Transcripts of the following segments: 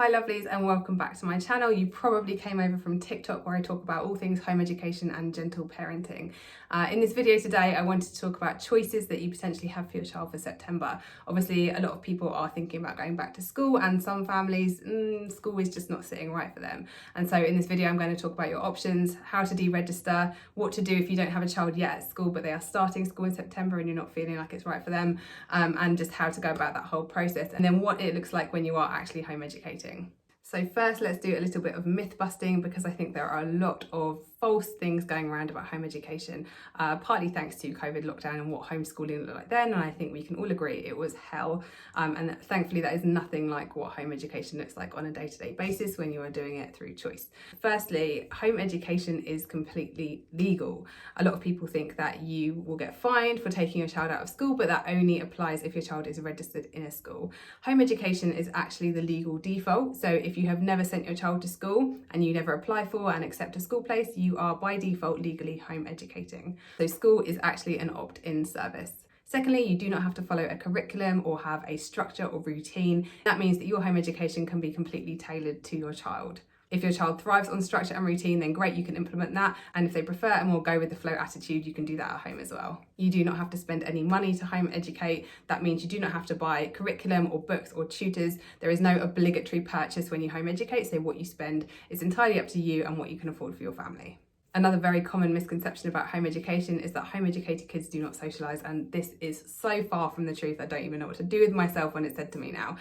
Hi lovelies, and welcome back to my channel. You probably came over from TikTok, where I talk about all things home education and gentle parenting. In this video today, I wanted to talk about choices that you potentially have for your child for September. Obviously, a lot of people are thinking about going back to school, and some families, school is just not sitting right for them. And so in this video, I'm going to talk about your options, how to deregister, what to do if you don't have a child yet at school, but they are starting school in September and you're not feeling like it's right for them, and just how to go about that whole process, and then what it looks like when you are actually home educating. So first, let's do a little bit of myth busting, because I think there are a lot of false things going around about home education, partly thanks to COVID lockdown and what homeschooling looked like then, and I think we can all agree it was hell, and thankfully that is nothing like what home education looks like on a day-to-day basis when you are doing it through choice. Firstly, home education is completely legal. A lot of people think that you will get fined for taking your child out of school, but that only applies if your child is registered in a school. Home education is actually the legal default, so if you have never sent your child to school and you never apply for and accept a school place, you are by default legally home educating. So school is actually an opt-in service. Secondly, you do not have to follow a curriculum or have a structure or routine. That means that your home education can be completely tailored to your child. If your child thrives on structure and routine, then great, you can implement that. And if they prefer a more go with the flow attitude, you can do that at home as well. You do not have to spend any money to home educate. That means you do not have to buy curriculum or books or tutors. There is no obligatory purchase when you home educate, so what you spend is entirely up to you and what you can afford for your family. Another very common misconception about home education is that home educated kids do not socialise, and this is so far from the truth. I don't even know what to do with myself when it's said to me now.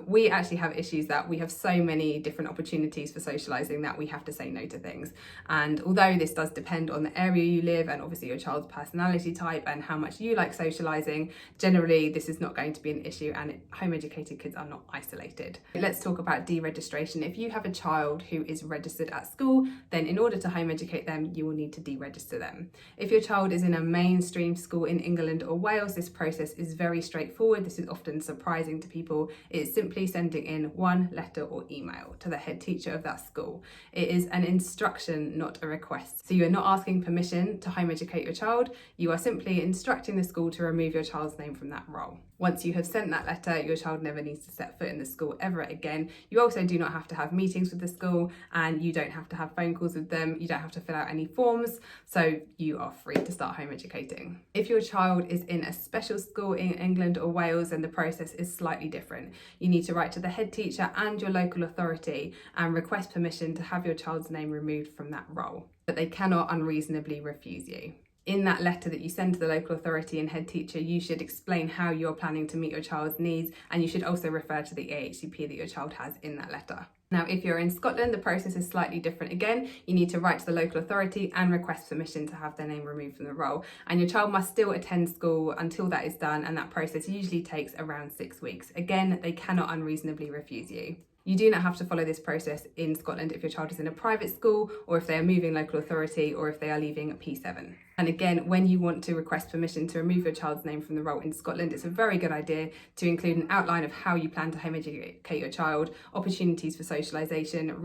We actually have issues that we have so many different opportunities for socialising that we have to say no to things. And although this does depend on the area you live and obviously your child's personality type and how much you like socialising, generally this is not going to be an issue, and home educated kids are not isolated. Let's talk about deregistration. If you have a child who is registered at school, then in order to home educate them, you will need to deregister them. If your child is in a mainstream school in England or Wales, this process is very straightforward. This is often surprising to people. It's simply sending in one letter or email to the head teacher of that school. It is an instruction, not a request. So you are not asking permission to home educate your child. You are simply instructing the school to remove your child's name from that role. Once you have sent that letter, your child never needs to set foot in the school ever again. You also do not have to have meetings with the school, and you don't have to have phone calls with them. You don't have to fill out any forms, so you are free to start home educating. If your child is in a special school in England or Wales, then the process is slightly different. You need to write to the head teacher and your local authority and request permission to have your child's name removed from that role, but they cannot unreasonably refuse you. In that letter that you send to the local authority and head teacher, you should explain how you're planning to meet your child's needs, and you should also refer to the EHCP that your child has in that letter. Now, if you're in Scotland, the process is slightly different again. You need to write to the local authority and request permission to have their name removed from the role. And your child must still attend school until that is done, and that process usually takes around 6 weeks. Again, they cannot unreasonably refuse you. You do not have to follow this process in Scotland if your child is in a private school, or if they are moving local authority, or if they are leaving P7. And again, when you want to request permission to remove your child's name from the role in Scotland, it's a very good idea to include an outline of how you plan to home educate your child, opportunities for socialisation,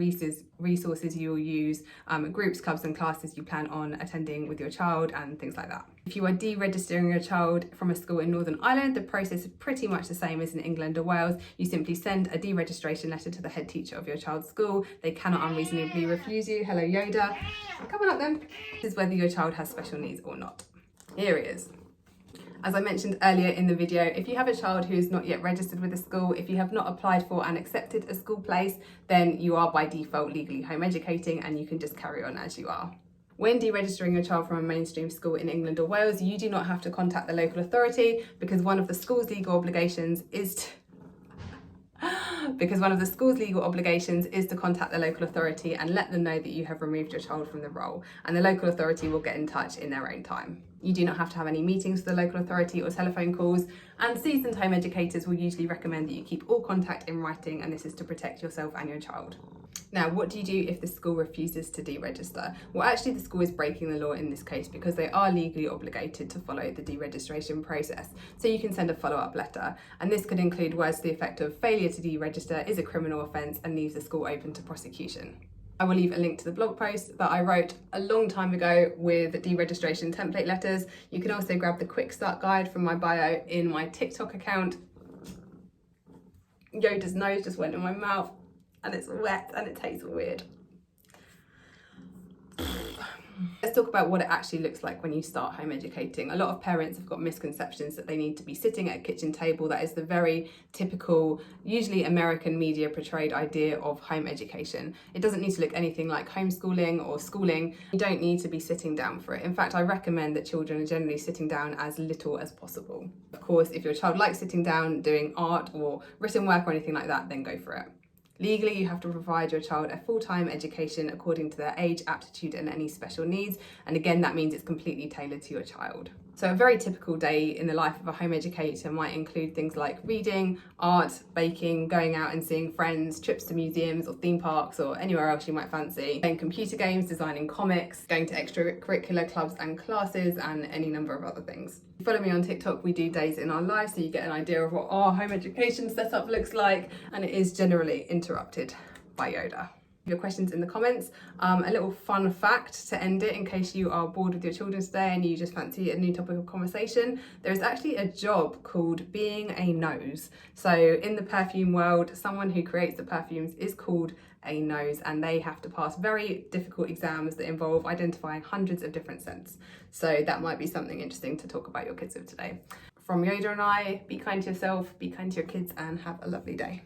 resources you will use, groups, clubs and classes you plan on attending with your child, and things like that. If you are deregistering your child from a school in Northern Ireland, the process is pretty much the same as in England or Wales. You simply send a deregistration letter to the head teacher of your child's school. They cannot unreasonably refuse you. Hello, Yoda. Come on up then. This is whether your child has special needs or not. Here it is. As I mentioned earlier in the video, if you have a child who is not yet registered with a school, if you have not applied for and accepted a school place, then you are by default legally home educating, and you can just carry on as you are. When deregistering your child from a mainstream school in England or Wales, you do not have to contact the local authority, because one of the school's legal obligations is to contact the local authority and let them know that you have removed your child from the role, and the local authority will get in touch in their own time. You do not have to have any meetings with the local authority or telephone calls, and seasoned home educators will usually recommend that you keep all contact in writing, and this is to protect yourself and your child. Now, what do you do if the school refuses to deregister? Well, actually the school is breaking the law in this case, because they are legally obligated to follow the deregistration process. So you can send a follow-up letter, and this could include words to the effect of failure to deregister is a criminal offence and leaves the school open to prosecution. I will leave a link to the blog post that I wrote a long time ago with deregistration template letters. You can also grab the quick start guide from my bio in my TikTok account. Yoda's nose just went in my mouth. and it's wet and it tastes weird. Let's talk about what it actually looks like when you start home educating. A lot of parents have got misconceptions that they need to be sitting at a kitchen table. That is the very typical, usually American media portrayed idea of home education. It doesn't need to look anything like homeschooling or schooling. You don't need to be sitting down for it. In fact, I recommend that children are generally sitting down as little as possible. Of course, if your child likes sitting down doing art or written work or anything like that, then go for it. Legally, you have to provide your child a full-time education according to their age, aptitude and any special needs. And again, that means it's completely tailored to your child. So a very typical day in the life of a home educator might include things like reading, art, baking, going out and seeing friends, trips to museums or theme parks or anywhere else you might fancy, playing computer games, designing comics, going to extracurricular clubs and classes, and any number of other things. If you follow me on TikTok, we do days in our lives, so you get an idea of what our home education setup looks like, and it is generally interrupted by Yoda. Your questions in the comments. A little fun fact to end it, in case you are bored with your children today and you just fancy a new topic of conversation. There is actually a job called being a nose. So in the perfume world, someone who creates the perfumes is called a nose, and they have to pass very difficult exams that involve identifying hundreds of different scents. So that might be something interesting to talk about your kids with today. From Yoda and I, be kind to yourself, be kind to your kids, and have a lovely day.